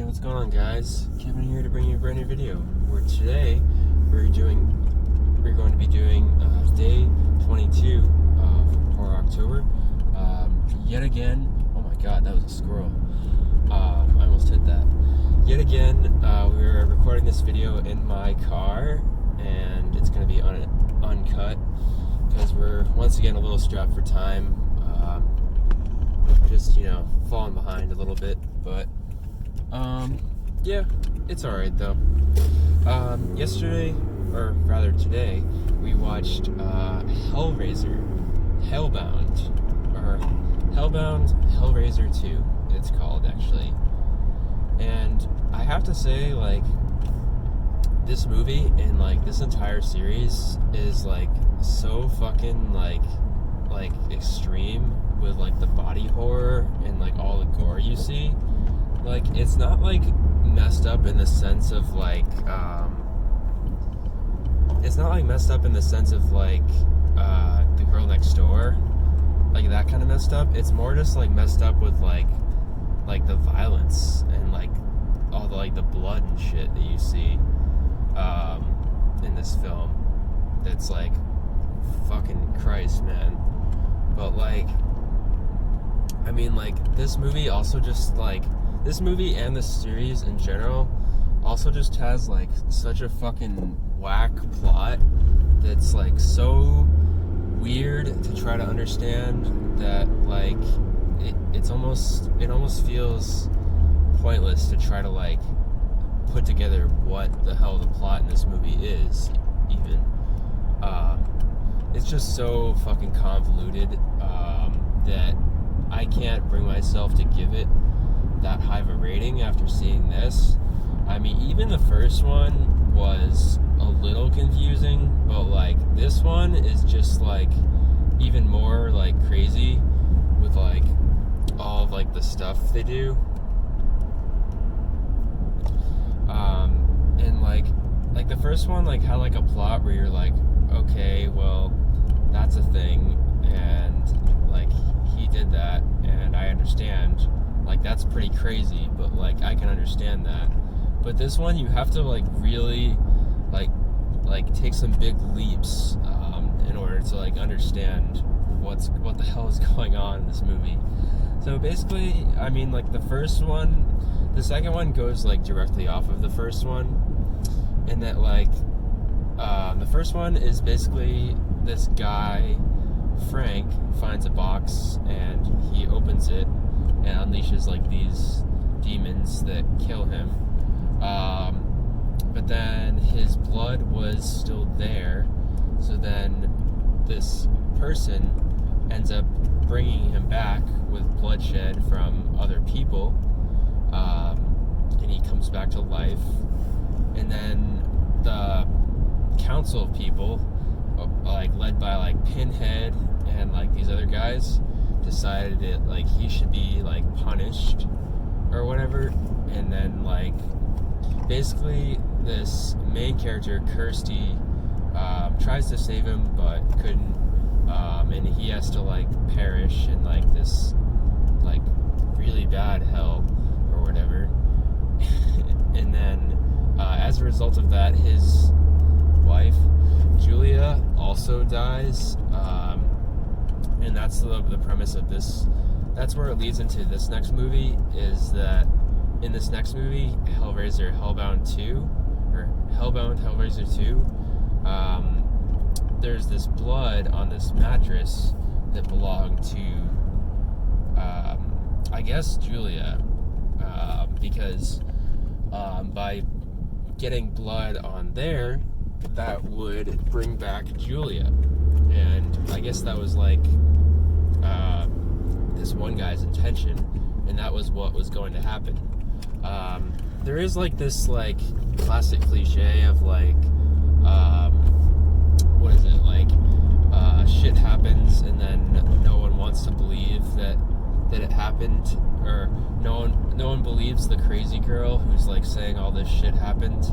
what's going on, guys? Kevin here to bring you a brand new video. Where today we're going to be doing day 22 for October. Yet again, oh my god, that was a squirrel. I almost hit that. Yet again, we're recording this video in my car, and it's going to be uncut because we're once again a little strapped for time. Just falling behind a little bit, but yeah, it's alright though. Yesterday, or rather today, we watched Hellraiser, Hellbound, or Hellraiser 2, it's called actually. And I have to say, like, this movie and like this entire series is like so fucking like extreme with like the body horror and like all the gore you see. Like, it's not like messed up in the sense of like the girl next door, like that kind of messed up. It's more just like messed up with like the violence and like all the like the blood and shit that you see in this film. That's like, fucking Christ, man. But like, I mean, like, this movie also just like, this movie and this series in general also just has like such a fucking whack plot that's like so weird to try to understand that like it almost feels pointless to try to like put together what the hell the plot in this movie is even. It's just so fucking convoluted that I can't bring myself to give it that high of a rating after seeing this. I mean, even the first one was a little confusing, but like this one is just like even more like crazy with like all of like the stuff they do. And like the first one like had like a plot where you're like, okay, well, that's a thing, and like he did that, and I understand, like that's pretty crazy, but like I can understand that. But this one, you have to like really like take some big leaps in order to like understand what the hell is going on in this movie. So basically, I mean, like the second one goes like directly off of the first one, and that like the first one is basically this guy, Frank, finds a box and he opens it and unleashes like these demons that kill him. But then his blood was still there, so then this person ends up bringing him back with bloodshed from other people, and he comes back to life. And then the council of people, like led by like Pinhead and like these other guys, decided that like he should be like punished or whatever. And then like basically this main character, Kirsty, tries to save him but couldn't, and he has to like perish in like this like really bad hell or whatever. And then as a result of that, his wife Julia also dies, and that's the premise of this. That's where it leads into this next movie, is that in this next movie, Hellbound 2, or Hellbound Hellraiser 2, there's this blood on this mattress that belonged to I guess Julia, because by getting blood on there, that would bring back Julia. And I guess that was like this one guy's intention, and that was what was going to happen. There is like this like classic cliche of like what is it, like shit happens and then no one wants to believe that it happened, or no one believes the crazy girl who's like saying all this shit happened.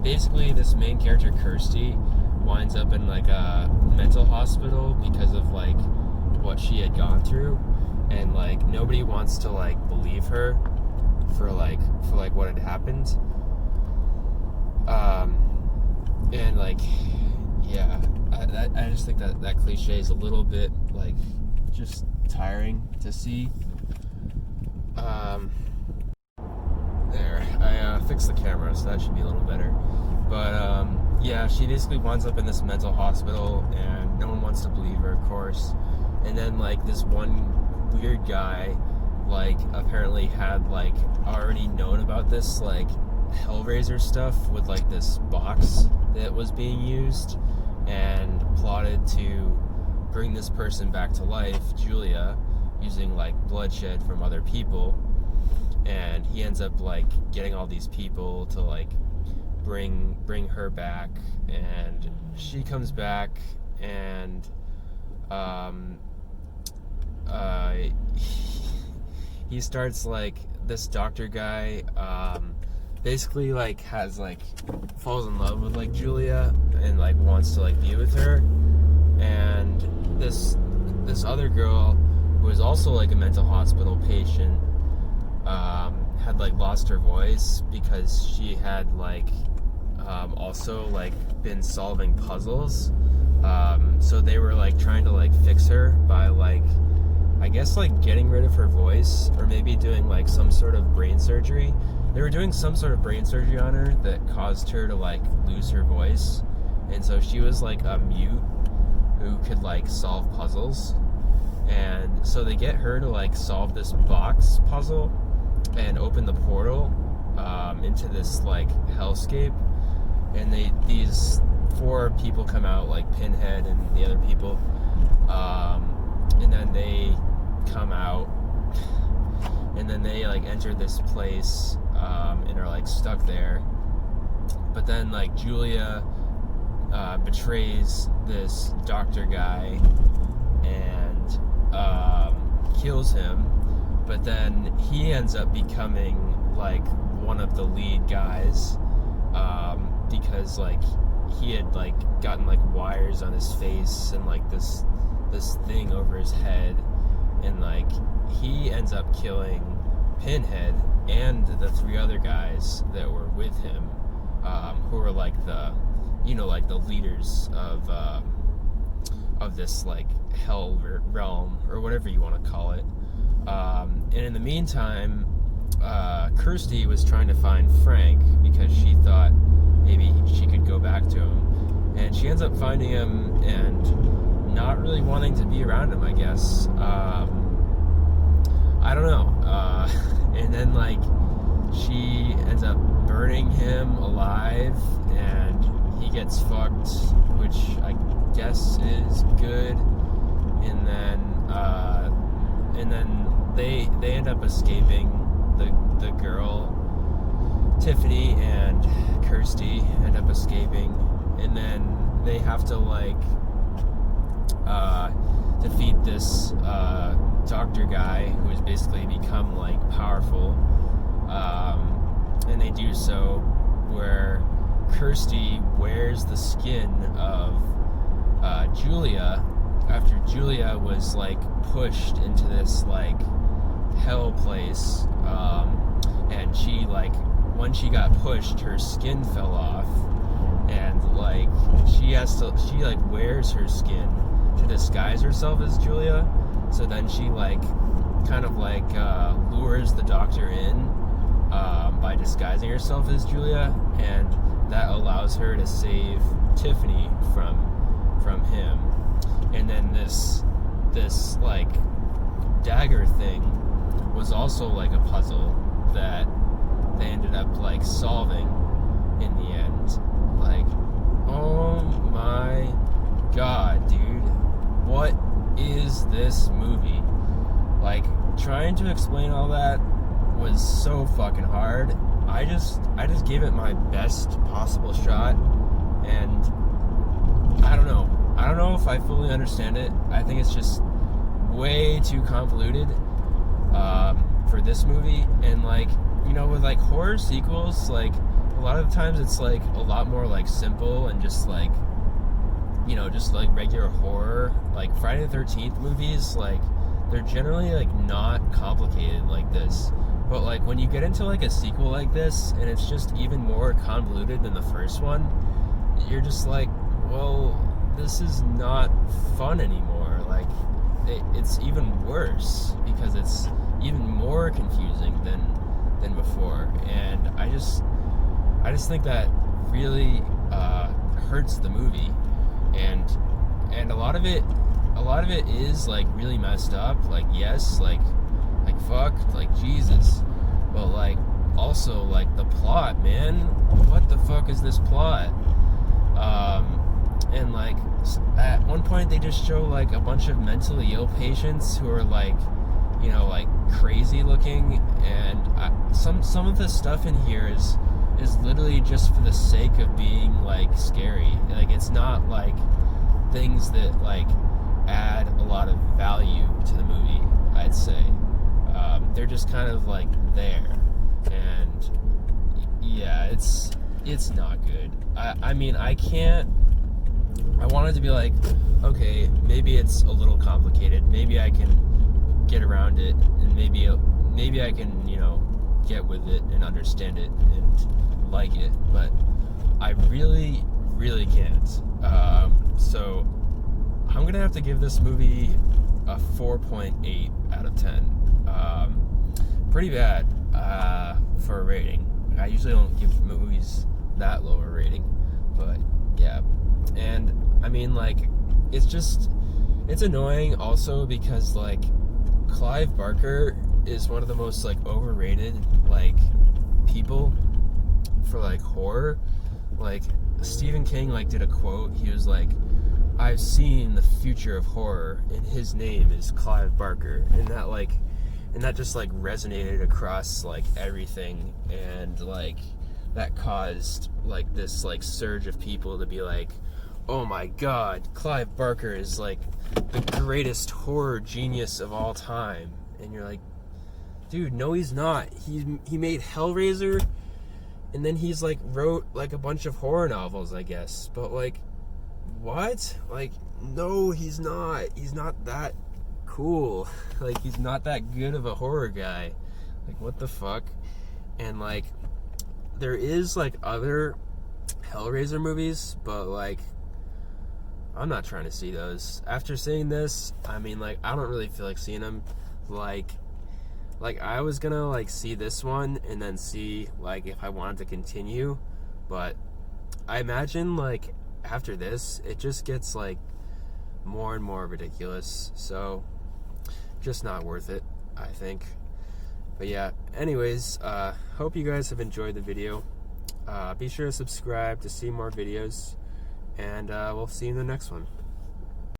Basically, this main character, Kirsty, winds up in like a mental hospital because of like what she had gone through, and like nobody wants to like believe her for what had happened. And like, yeah, I just think that cliche is a little bit like just tiring to see. There, I fixed the camera, so that should be a little better. But yeah, she basically winds up in this mental hospital, and no one wants to believe her, of course. And then like this one weird guy, like apparently had like already known about this like Hellraiser stuff with like this box that was being used, and plotted to bring this person back to life, Julia, using like bloodshed from other people. And he ends up like getting all these people to like bring her back, and she comes back, and he starts like this doctor guy basically like has like falls in love with like Julia and like wants to like be with her. And this other girl who is also like a mental hospital patient had like lost her voice because she had like also like been solving puzzles, so they were like trying to like fix her by like I guess like getting rid of her voice, or maybe doing like some sort of brain surgery. They were doing some sort of brain surgery on her that caused her to like lose her voice, and so she was like a mute who could like solve puzzles. And so they get her to like solve this box puzzle and open the portal into this like hellscape. And these 4 people come out, like Pinhead and the other people, and then they come out, and then they like enter this place and are like stuck there. But then like Julia betrays this doctor guy and kills him, but then he ends up becoming like one of the lead guys, because like he had like gotten like wires on his face and like this thing over his head, and like he ends up killing Pinhead and the 3 other guys that were with him, who were like the like the leaders of this like hell realm, or whatever you want to call it. And in the meantime, Kirsty was trying to find Frank because she thought maybe she could go back to him, and she ends up finding him and not really wanting to be around him, I guess. I don't know. And then like she ends up burning him alive, and he gets fucked, which I guess is good. And then they end up escaping. The girl Tiffany and Kirsty end up escaping, and then they have to like defeat this doctor guy who has basically become like powerful, and they do so where Kirsty wears the skin of Julia after Julia was like pushed into this like hell place, and she like when she got pushed, her skin fell off, and like she like wears her skin to disguise herself as Julia. So then she like kind of like lures the doctor in by disguising herself as Julia, and that allows her to save Tiffany from him. And then this like dagger thing was also like a puzzle that they ended up like solving in the end. Like, oh my god, dude, what is this movie? Like, trying to explain all that was so fucking hard. I just gave it my best possible shot, and I don't know if I fully understand it. I think it's just way too convoluted for this movie. And like, with like horror sequels, like a lot of times it's like a lot more like simple and just like, just like regular horror. Like Friday the 13th movies, like they're generally like not complicated like this. But like when you get into like a sequel like this and it's just even more convoluted than the first one, you're just like, well, this is not fun anymore. Like it's even worse because it's even more confusing than before. And I just think that really hurts the movie. And a lot of it is like really messed up. Like yes, like fuck, like Jesus. But like also like the plot, man. What the fuck is this plot? And like at one point they just show like a bunch of mentally ill patients who are like, you know, like crazy looking, and some of the stuff in here is literally just for the sake of being like scary. Like it's not like things that like add a lot of value to the movie, I'd say. They're just kind of like there, and yeah, it's not good. I mean, I wanted to be like, okay, maybe it's a little complicated, maybe I can get around it, and maybe I can, you know, get with it and understand it and like it, but I really can't. So I'm gonna have to give this movie a 4.8 out of 10. Pretty bad for a rating. I usually don't give movies that low a rating, but yeah. And I mean, like, it's annoying also because like Clive Barker is one of the most like overrated like people for like horror. Like Stephen King like did a quote. He was like, "I've seen the future of horror, and his name is Clive Barker," and that just like resonated across like everything, and like that caused like this like surge of people to be like, "Oh my God, Clive Barker is like the greatest horror genius of all time," and you're like, dude, no, he's not. He made Hellraiser, and then he's like wrote like a bunch of horror novels, I guess. But like, what? Like, no, he's not. He's not that cool. Like, he's not that good of a horror guy. Like, what the fuck? And like, there is like other Hellraiser movies, but like, I'm not trying to see those. After seeing this, I mean, like, I don't really feel like seeing them. Like I was gonna like see this one and then see like if I wanted to continue, but I imagine like after this it just gets like more and more ridiculous, so just not worth it, I think. But yeah, anyways, hope you guys have enjoyed the video. Be sure to subscribe to see more videos, and we'll see you in the next one.